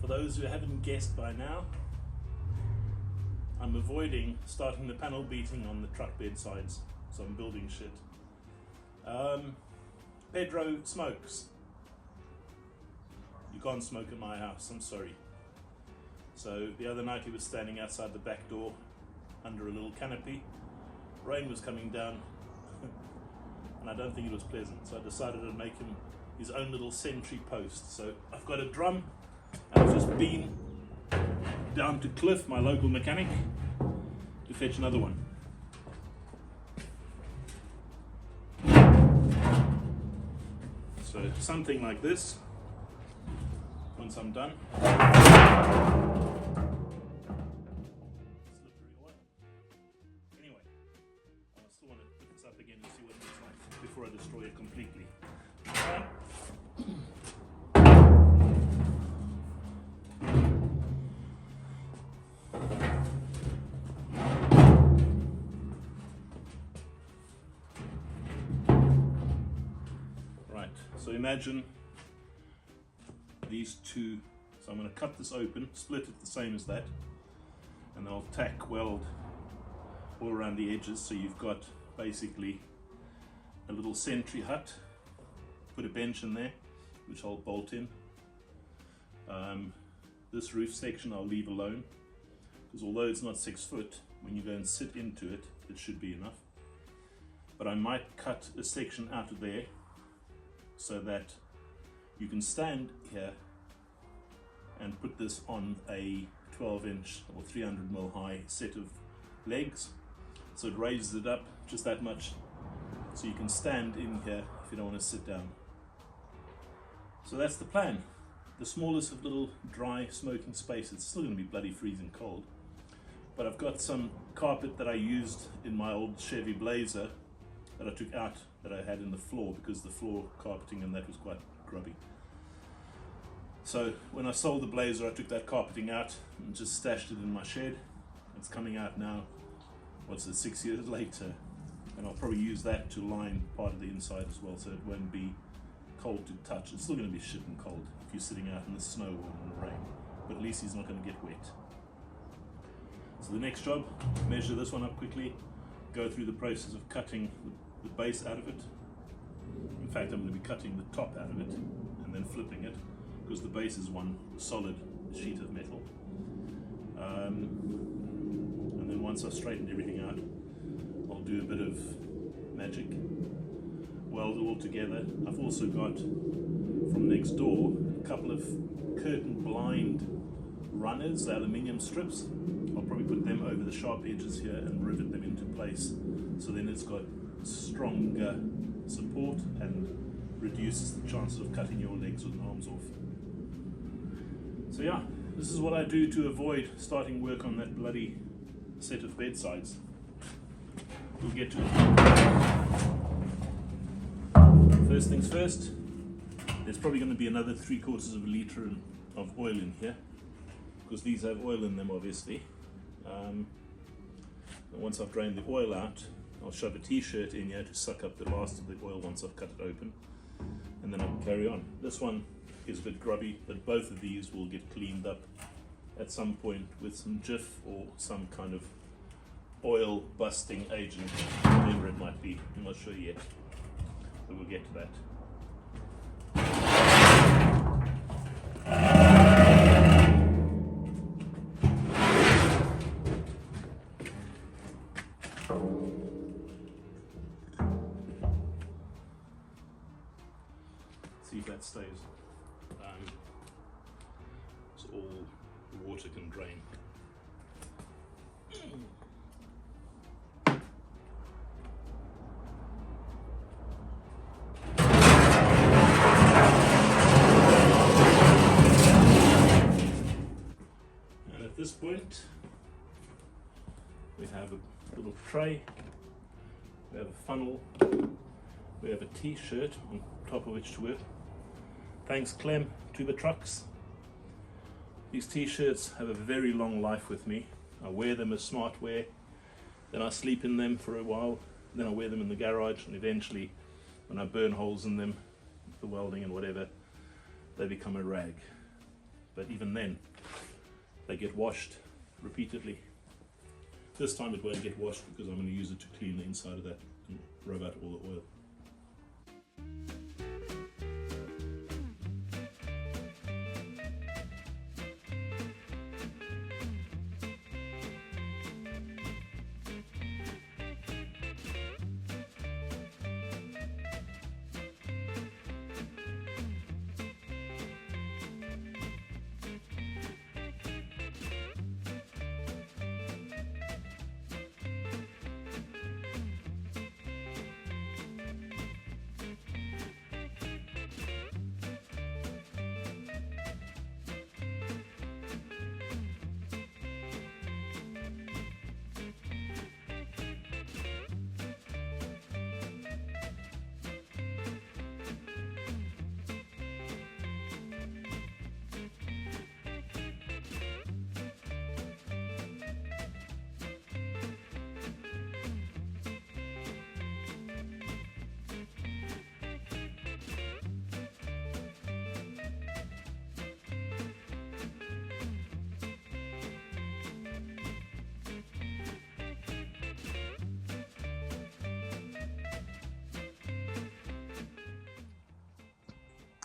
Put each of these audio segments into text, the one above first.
For those who haven't guessed by now, I'm avoiding starting the panel beating on the truck bed sides, so I'm building shit. Pedro smokes. You can't smoke in my house, I'm sorry. So the other night he was standing outside the back door under a little canopy. Rain was coming down and I don't think it was pleasant, so I decided to make him his own little sentry post. So I've got a drum and I've just been down to Cliff, my local mechanic, to fetch another one. So something like this, once I'm done. Anyway, I still want to put this up again and see what it looks like before I destroy it completely. So imagine these two, so I'm going to cut this open, split it the same as that, and I'll tack weld all around the edges, so you've got basically a little sentry hut, put a bench in there, which I'll bolt in. This roof section I'll leave alone, because although it's not 6 foot, when you go and sit into it, it should be enough. But I might cut a section out of there, so that you can stand here and put this on a 12-inch or 300mm high set of legs, so it raises it up just that much, so you can stand in here if you don't want to sit down. So that's the plan. The smallest of little dry smoking spaces. It's still going to be bloody freezing cold, but I've got some carpet that I used in my old Chevy Blazer that I took out, that I had in the floor, because the floor carpeting and that was quite grubby. So when I sold the Blazer, I took that carpeting out and just stashed it in my shed. It's coming out now, what's it, 6 years later, and I'll probably use that to line part of the inside as well, so it won't be cold to touch. It's still going to be shit and cold if you're sitting out in the snow or in the rain, but at least he's not going to get wet. So the next job, measure this one up quickly, go through the process of cutting the base out of it. In fact, I'm going to be cutting the top out of it and then flipping it, because the base is one solid sheet of metal. And then once I've straightened everything out, I'll do a bit of magic, weld it all together. I've also got from next door a couple of curtain blind runners, the aluminium strips. I'll probably put them over the sharp edges here and rivet them into place, so then it's got stronger support and reduces the chances of cutting your legs and arms off. So yeah, this is what I do to avoid starting work on that bloody set of bedsides. We'll get to it. First things first, there's probably going to be another 3/4 of a litre of oil in here, because these have oil in them obviously. And once I've drained the oil out, I'll shove a t-shirt in here to suck up the last of the oil once I've cut it open, and then I can carry on. This one is a bit grubby, but both of these will get cleaned up at some point with some Jif or some kind of oil busting agent, whatever it might be. I'm not sure yet, but we'll get to that. See if that stays. So all the water can drain. And at this point, we have a little tray, we have a funnel, we have a t-shirt on top of which to work. Thanks Clem to the trucks. These t-shirts have a very long life with me. I wear them as smart wear, then I sleep in them for a while, then I wear them in the garage, and eventually when I burn holes in them, the welding and whatever, they become a rag. but even then they get washed repeatedly. This time it won't get washed because I'm going to use it to clean the inside of that and rub out all the oil.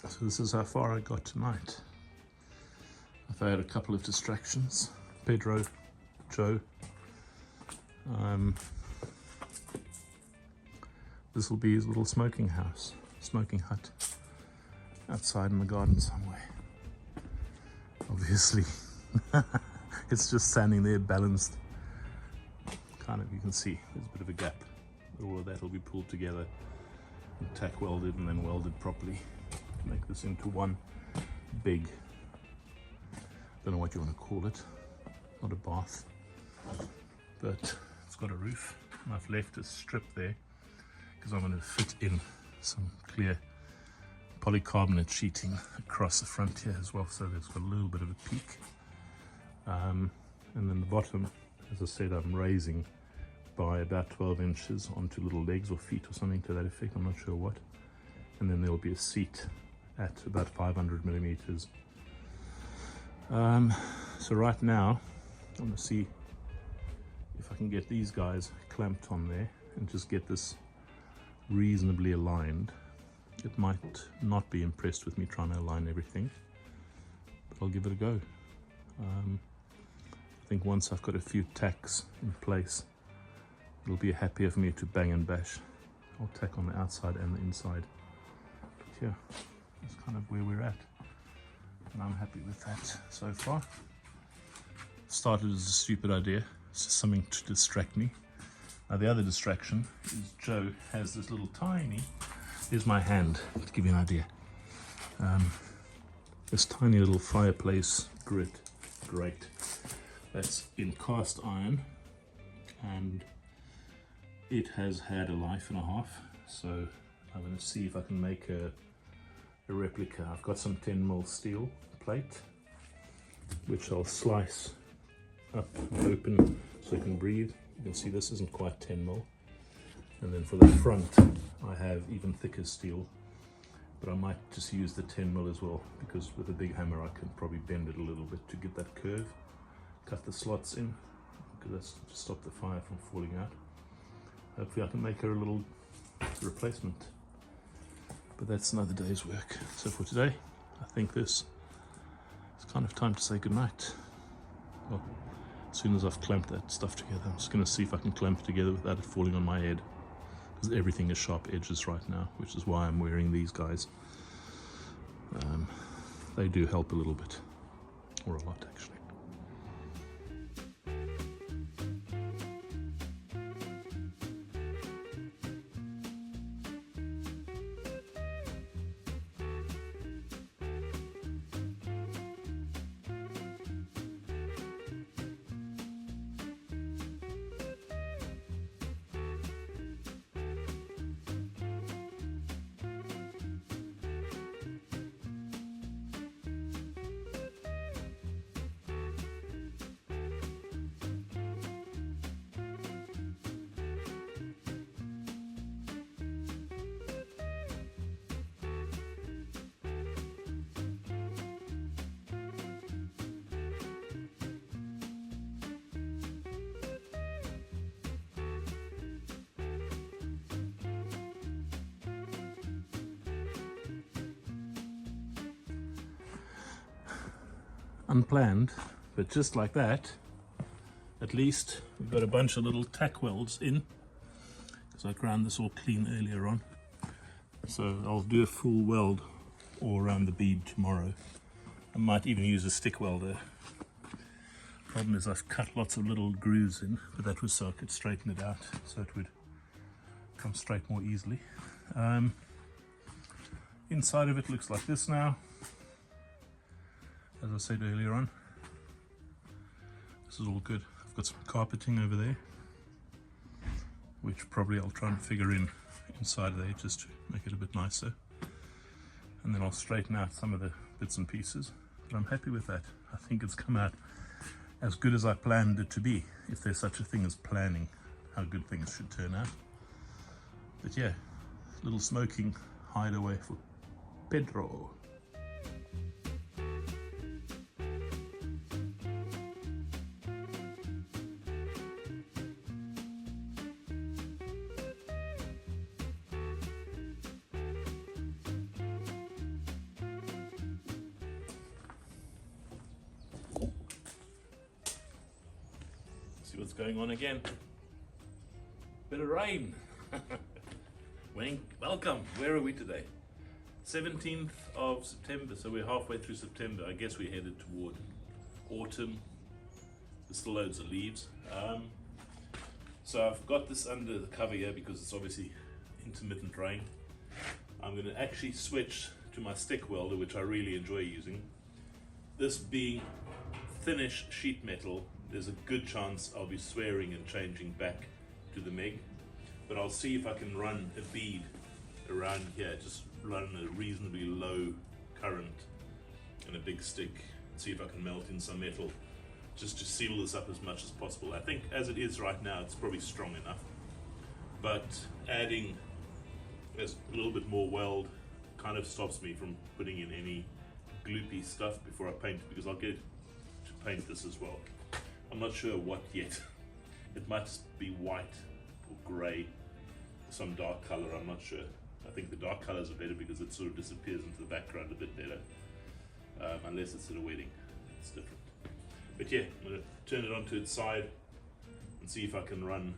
So this is how far I got tonight. I've had a couple of distractions. Pedro, Joe. This will be his little smoking hut, outside in the garden somewhere. Obviously, it's just standing there balanced. Kind of, you can see there's a bit of a gap. All of that will be pulled together and tack welded and then welded properly. Make this into one big, don't know what you want to call it, not a bath, but it's got a roof. And I've left a strip there because I'm going to fit in some clear polycarbonate sheeting across the front here as well, so there's got a little bit of a peak. And then the bottom, as I said, I'm raising by about 12 inches onto little legs or feet or something to that effect, I'm not sure what. And then there will be a seat at about 500 millimeters. So right now I'm going to see if I can get these guys clamped on there and just get this reasonably aligned. It might not be impressed with me trying to align everything, but I'll give it a go. I think once I've got a few tacks in place, it'll be happier for me to bang and bash. I'll tack on the outside and the inside. But yeah, that's kind of where we're at, and I'm happy with that so far. Started as a stupid idea, it's just something to distract me. Now the other distraction is Joe has this little tiny, here's my hand to give you an idea, this tiny little fireplace grate that's in cast iron, and it has had a life and a half, so I'm going to see if I can make a replica. I've got some 10mm steel plate which I'll slice up and open so it can breathe. You can see this isn't quite 10mm, and then for the front I have even thicker steel, but I might just use the 10mm as well, because with a big hammer I can probably bend it a little bit to get that curve. Cut the slots in, because that's to stop the fire from falling out. Hopefully I can make her a little replacement, but that's another day's work. So for today, I think this is kind of time to say goodnight. Well, as soon as I've clamped that stuff together, I'm just going to see if I can clamp it together without it falling on my head, because everything is sharp edges right now, which is why I'm wearing these guys. They do help a little bit, or a lot actually. unplanned, but just like that, at least we've got a bunch of little tack welds in, because I ground this all clean earlier on. So I'll do a full weld all around the bead tomorrow. I might even use a stick welder. Problem is I've cut lots of little grooves in, but that was so I could straighten it out, so it would come straight more easily. Inside of it looks like this now. As I said earlier on, this is all good. I've got some carpeting over there, which probably I'll try and figure in inside there just to make it a bit nicer. And then I'll straighten out some of the bits and pieces. But I'm happy with that. I think it's come out as good as I planned it to be, if there's such a thing as planning how good things should turn out. But yeah, little smoking hideaway for Pedro. See what's going on again. Bit of rain. Welcome. Where are we today? 17th of September, so we're halfway through September. I guess we're headed toward autumn. There's still loads of leaves. So I've got this under the cover here because it's obviously intermittent rain. I'm going to actually switch to my stick welder, which I really enjoy using. This being thinnish sheet metal, there's a good chance I'll be swearing and changing back to the MIG, but I'll see if I can run a bead around here, just run a reasonably low current and a big stick, and see if I can melt in some metal just to seal this up as much as possible. I think as it is right now, it's probably strong enough, but adding a little bit more weld kind of stops me from putting in any gloopy stuff before I paint it, because I'll get to paint this as well. I'm not sure what yet. It might be white or grey, some dark colour, I'm not sure. I think the dark colours are better because it sort of disappears into the background a bit better, unless it's at a wedding, it's different. But yeah, I'm going to turn it onto its side and see if I can run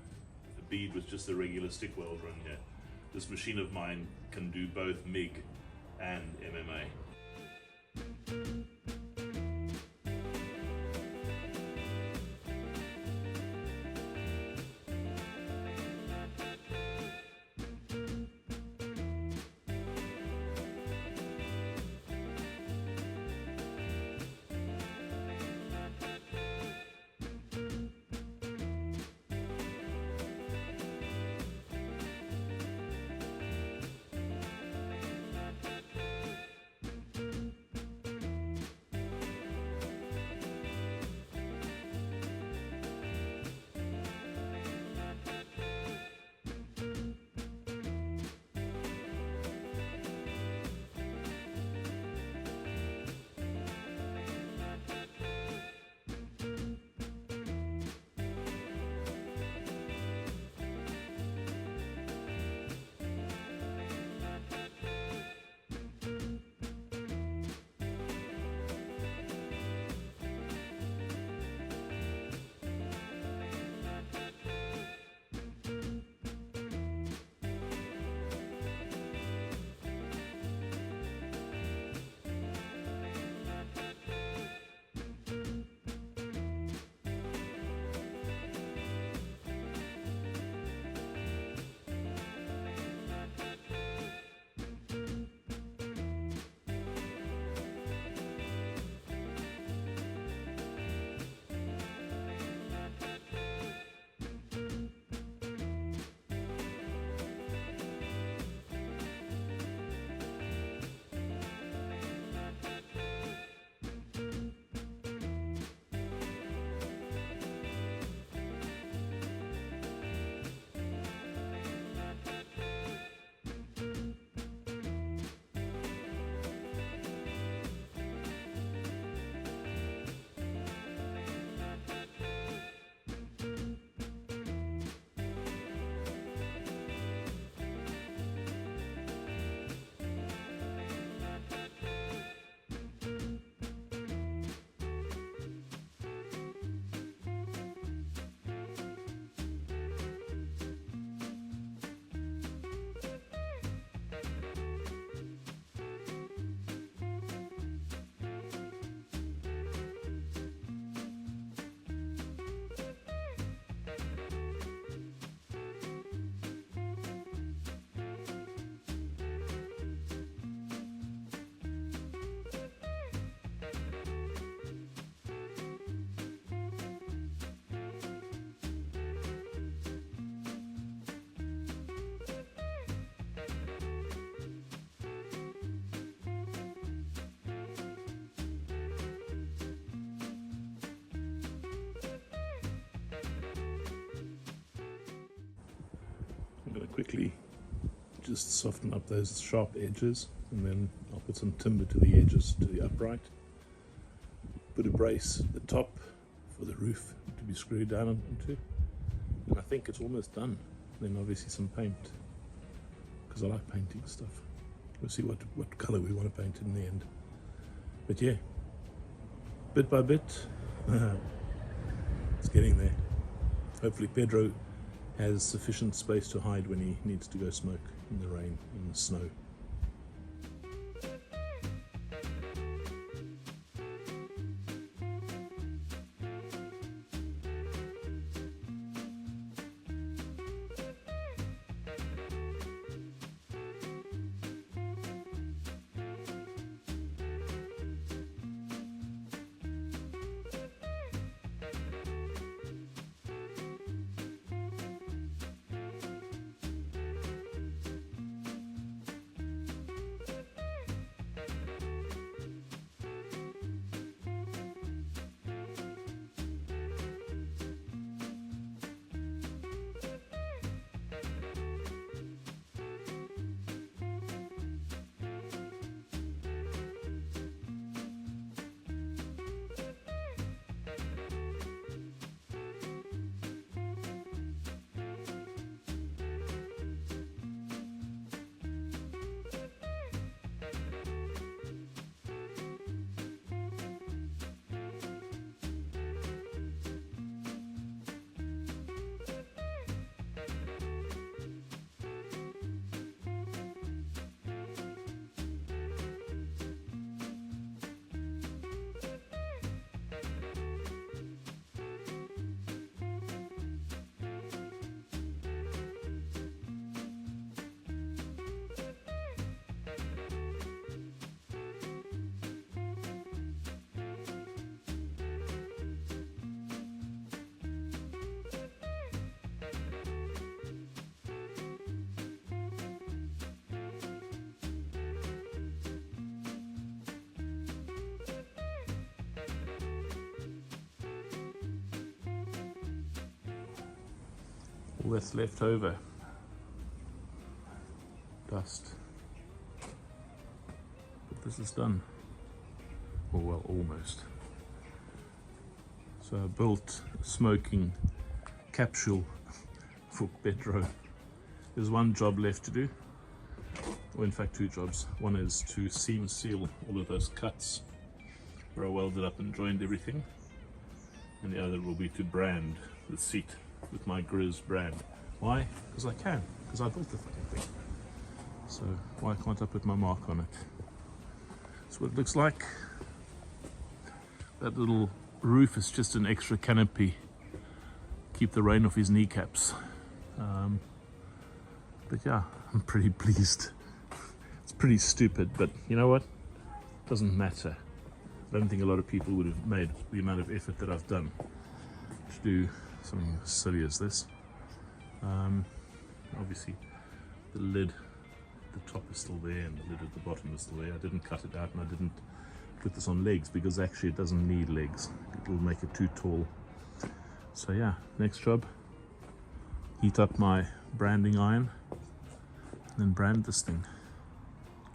a bead with just a regular stick weld run here. This machine of mine can do both MIG and MMA. going to quickly just soften up those sharp edges, and then I'll put some timber to the edges, to the upright. Put a brace at the top for the roof to be screwed down into, and I think it's almost done. Then obviously some paint, because I like painting stuff. We'll see what colour we want to paint in the end. But yeah, bit by bit, it's getting there. Hopefully Pedro has sufficient space to hide when he needs to go smoke in the rain, in the snow. All that's left over, dust. But this is done, or well, almost. So I built a smoking capsule for Pedro. There's one job left to do, or in fact two jobs. One is to seam seal all of those cuts where I welded up and joined everything, and the other will be to brand the seat with my Grizz brand. Why? Because I can, because I built the fucking thing. So why can't I put my mark on it? That's what it looks like. That little roof is just an extra canopy, keep the rain off his kneecaps. But yeah, I'm pretty pleased. It's pretty stupid, but you know what? It doesn't matter. I don't think a lot of people would have made the amount of effort that I've done to do something as silly as this. Obviously the lid, the top is still there, and the lid at the bottom is still there. I didn't cut it out, and I didn't put this on legs because actually it doesn't need legs. It will make it too tall. So yeah, next job, heat up my branding iron and then brand this thing.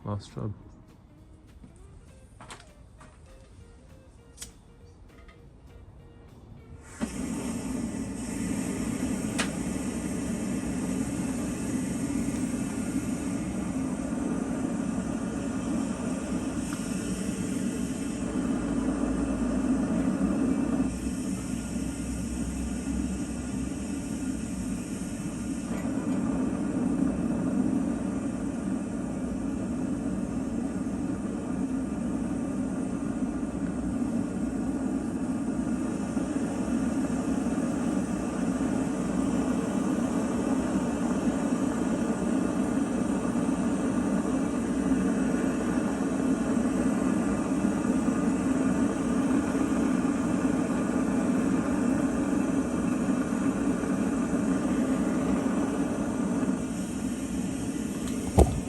Last job.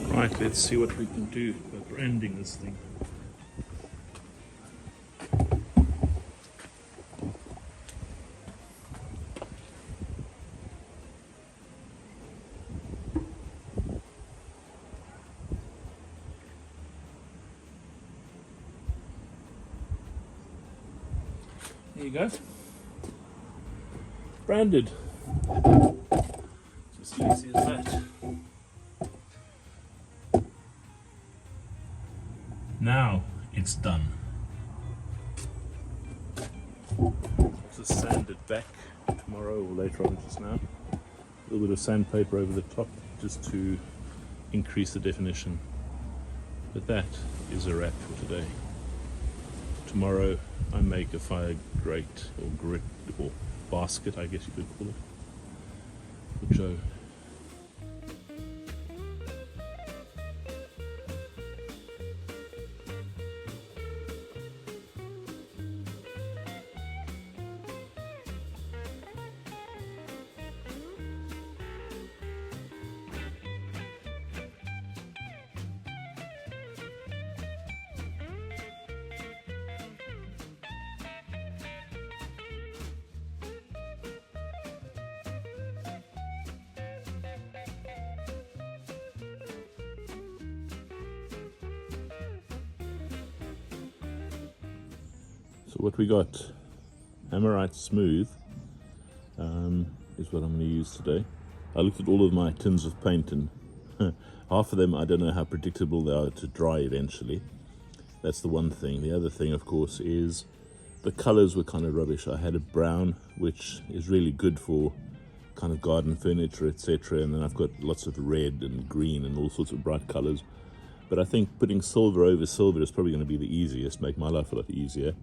Right, let's see what we can do by branding this thing. There you go. Branded. Just easy as that. Now it's done. Just sand it back tomorrow or later on, just now. A little bit of sandpaper over the top just to increase the definition. But that is a wrap for today. Tomorrow I make a fire grate or grit or basket, I guess you could call it, for Joe. So what we got, Hammerite Smooth, is what I'm going to use today. I looked at all of my tins of paint and half of them I don't know how predictable they are to dry eventually. That's the one thing. The other thing, of course, is the colors were kind of rubbish. I had a brown, which is really good for kind of garden furniture, etc. And then I've got lots of red and green and all sorts of bright colors. But I think putting silver over silver is probably going to be the easiest, make my life a lot easier.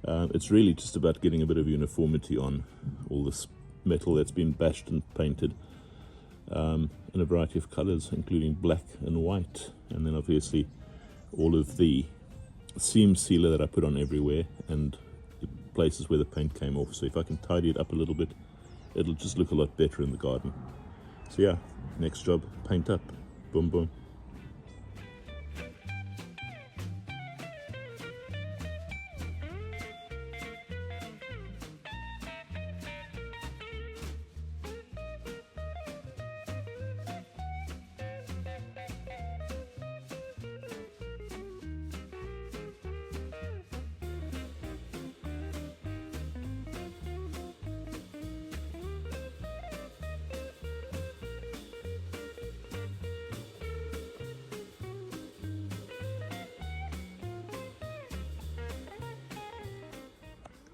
It's really just about getting a bit of uniformity on all this metal that's been bashed and painted in a variety of colors, including black and white. And then obviously all of the seam sealer that I put on everywhere and the places where the paint came off. So if I can tidy it up a little bit, it'll just look a lot better in the garden. So yeah, next job, paint up. Boom, boom.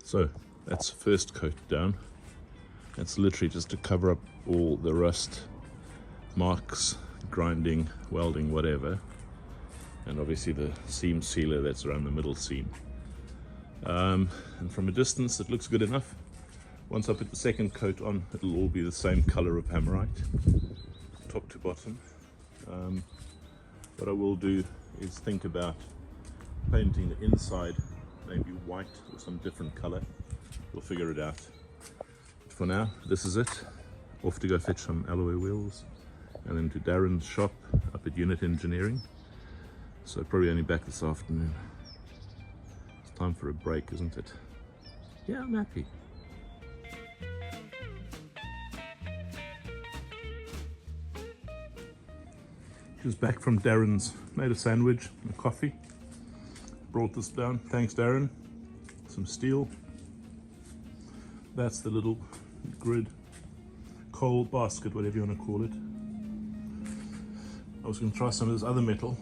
So that's the first coat down. That's literally just to cover up all the rust, marks, grinding, welding, whatever. And obviously the seam sealer that's around the middle seam. And from a distance it looks good enough. Once I put the second coat on, it'll all be the same color of Hammerite, top to bottom. What I will do is think about painting the inside maybe white or some different color. We'll figure it out. But for now, this is it. Off to go fetch some alloy wheels and then to Darren's shop up at Unit Engineering. So probably only back this afternoon. It's time for a break, isn't it? Yeah, I'm happy. Just back from Darren's, made a sandwich and a coffee. Brought this down, thanks Darren. Some steel. That's the little grid coal basket, whatever you want to call it. I was going to try some of this other metal,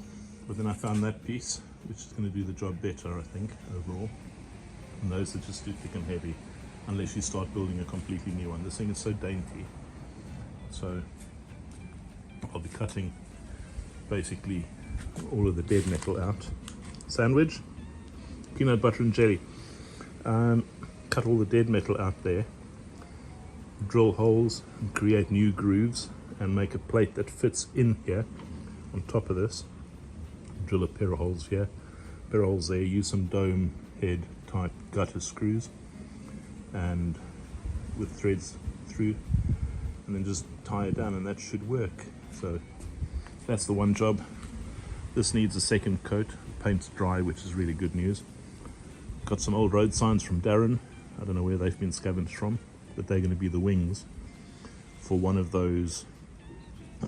but then I found that piece, which is going to do the job better, I think, overall. And those are just too thick and heavy, unless you start building a completely new one. This thing is so dainty. So I'll be cutting basically all of the dead metal out. Sandwich, peanut butter and jelly. Cut all the dead metal out there, drill holes and create new grooves and make a plate that fits in here on top of this. Drill a pair of holes here, pair of holes there, use some dome head type gutter screws and with threads through, and then just tie it down and that should work. So that's the one job. This needs a second coat. Paint's dry, which is really good news. Got some old road signs from Darren. I don't know where they've been scavenged from, but they're going to be the wings for one of those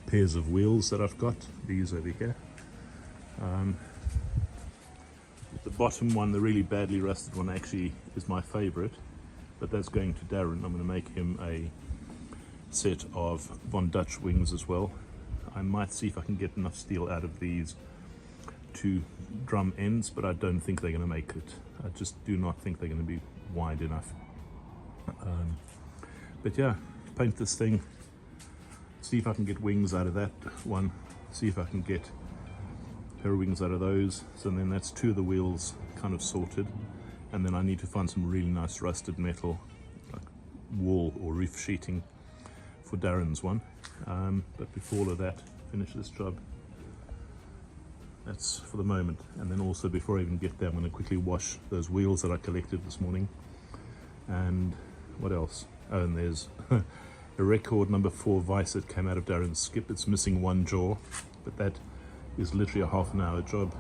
pairs of wheels that I've got. These over here. The bottom one, the really badly rusted one, actually is my favorite, but that's going to Darren. I'm going to make him a set of Von Dutch wings as well. I might see if I can get enough steel out of these to drum ends, but I don't think they're going to make it. I just do not think they're going to be wide enough. But yeah, paint this thing, see if I can get wings out of that one, see if I can get a pair of wings out of those. So then that's two of the wheels kind of sorted, and then I need to find some really nice rusted metal, like wall or roof sheeting for Darren's one. But before all of that, finish this job. That's for the moment. And then also, before I even get there, I'm going to quickly wash those wheels that I collected this morning. And what else? Oh, and there's a record number 4 vice that came out of Darren's skip. It's missing one jaw, but that is literally a half-an-hour job.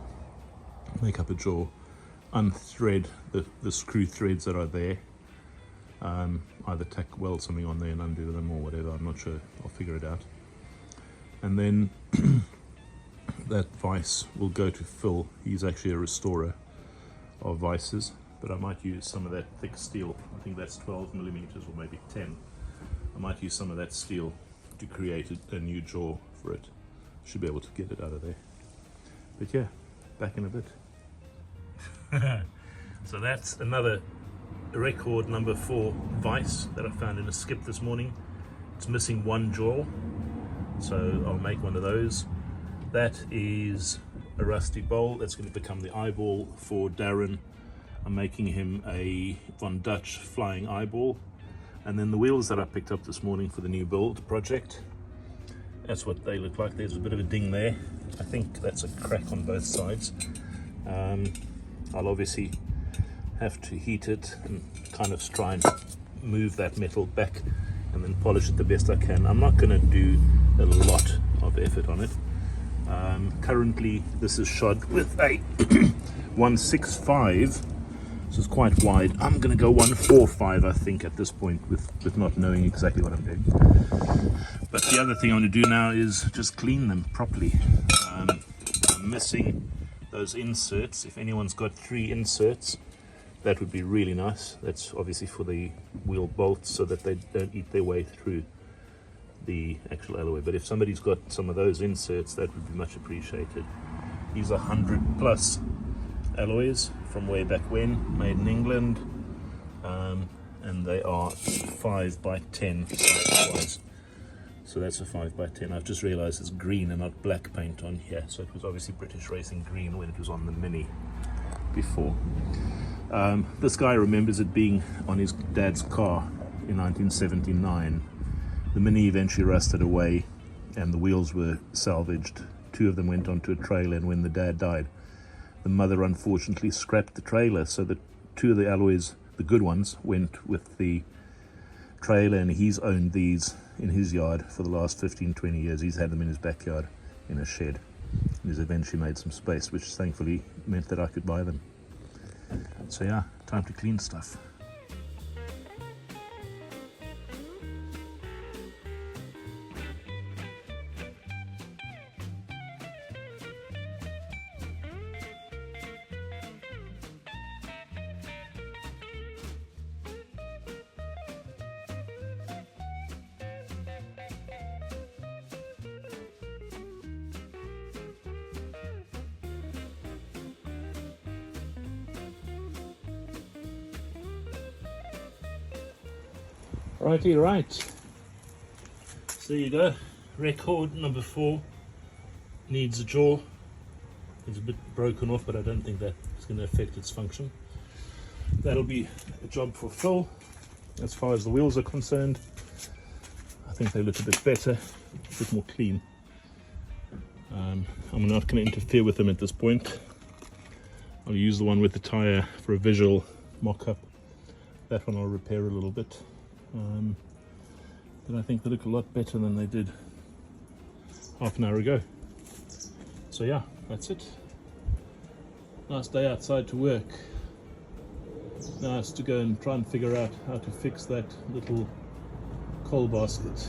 Make up a jaw, unthread the screw threads that are there, either tack weld something on there and undo them or whatever, I'm not sure, I'll figure it out. And then that vice will go to Phil. He's actually a restorer of vices, but I might use some of that thick steel. I think that's 12 millimeters or maybe 10. I might use some of that steel to create a new jaw for it. Should be able to get it out of there. But yeah, back in a bit. So that's another record number 4 vice that I found in a skip this morning. It's missing one jaw, so I'll make one of those. That is a rusty bowl. That's going to become the eyeball for Darren. I'm making him a Von Dutch flying eyeball. And then the wheels that I picked up this morning for the new build project, that's what they look like. There's a bit of a ding there. I think that's a crack on both sides. I'll obviously have to heat it and kind of try and move that metal back and then polish it the best I can. I'm not going to do a lot of effort on it. Currently this is shod with a 165, so it's quite wide. I'm going to go 145 I think at this point, with not knowing exactly what I'm doing. But the other thing I'm going to do now is just clean them properly. I'm missing those inserts. If anyone's got 3 inserts, that would be really nice. That's obviously for the wheel bolts so that they don't eat their way through the actual alloy. But if somebody's got some of those inserts, that would be much appreciated. These are 100 plus alloys from way back when, made in England, and they are 5 by 10 size-wise. So that's a 5 by 10. I've just realized it's green and not black paint on here, so it was obviously British Racing green when it was on the Mini before. This guy remembers it being on his dad's car in 1979. The Mini eventually rusted away and the wheels were salvaged. 2 of them went onto a trailer, and when the dad died, the mother unfortunately scrapped the trailer, so that 2 of the alloys, the good ones, went with the trailer, and he's owned these in his yard for the last 15-20 years. He's had them in his backyard in a shed. He's eventually made some space, which thankfully meant that I could buy them. So yeah, time to clean stuff. Righty right. So there you go. Record number 4 needs a jaw. It's a bit broken off, but I don't think that's going to affect its function. That'll be a job for Phil. As far as the wheels are concerned, I think they look a bit better, a bit more clean. I'm not going to interfere with them at this point. I'll use the one with the tire for a visual mock-up. That one I'll repair a little bit. But I think they look a lot better than they did half an hour ago. So yeah, that's it. Nice day outside to work. Nice to go and try and figure out how to fix that little coal basket.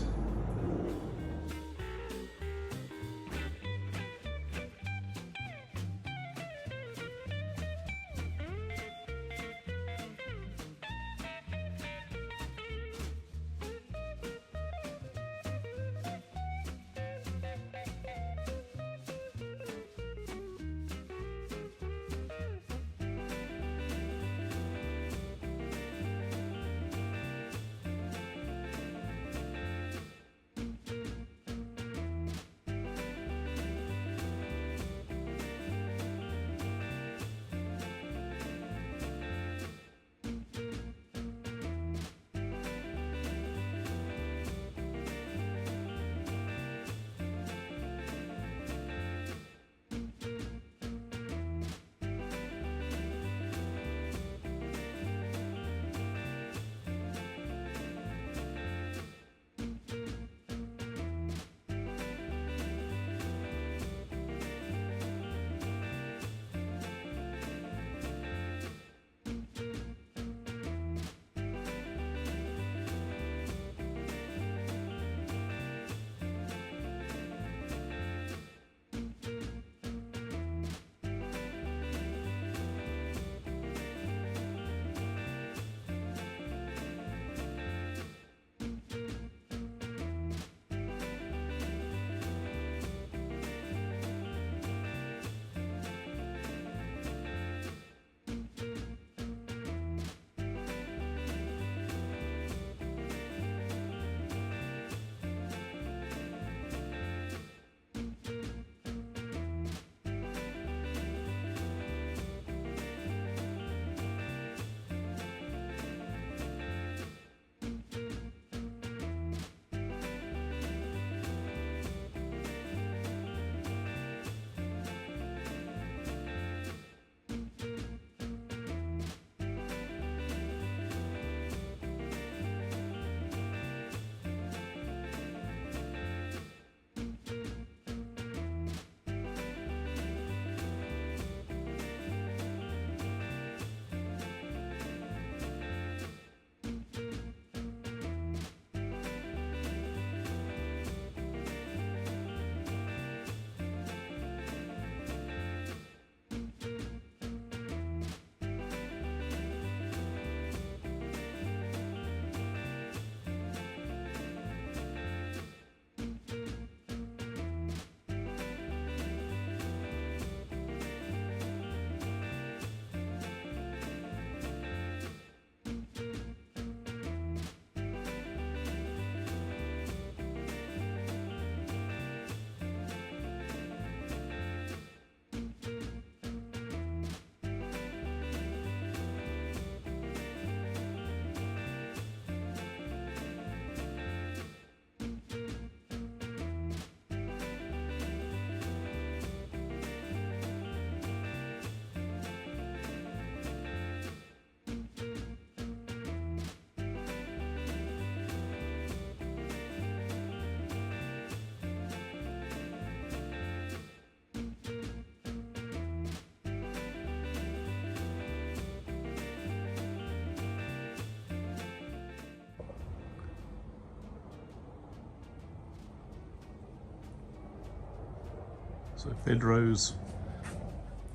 So Pedro's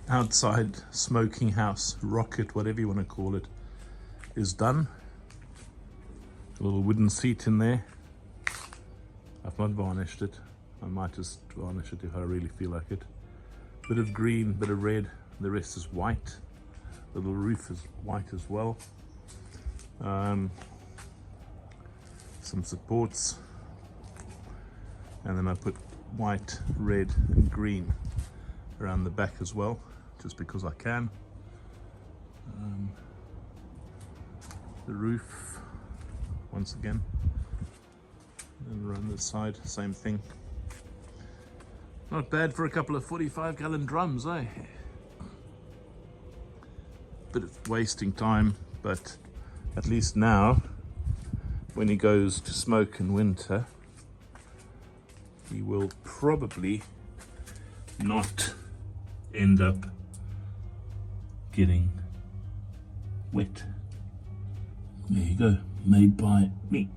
outside smoking house, rocket, whatever you want to call it, is done. A little wooden seat in there. I've not varnished it. I might just varnish it if I really feel like it. Bit of green, bit of red, the rest is white. The little roof is white as well. Some supports, and then I put white, red and green around the back as well, just because I can. The roof, once again, and around the side, same thing. Not bad for a couple of 45-gallon drums, eh? Bit of wasting time, but at least now, when he goes to smoke in winter, he will probably not end up getting wet. There you go, made by me.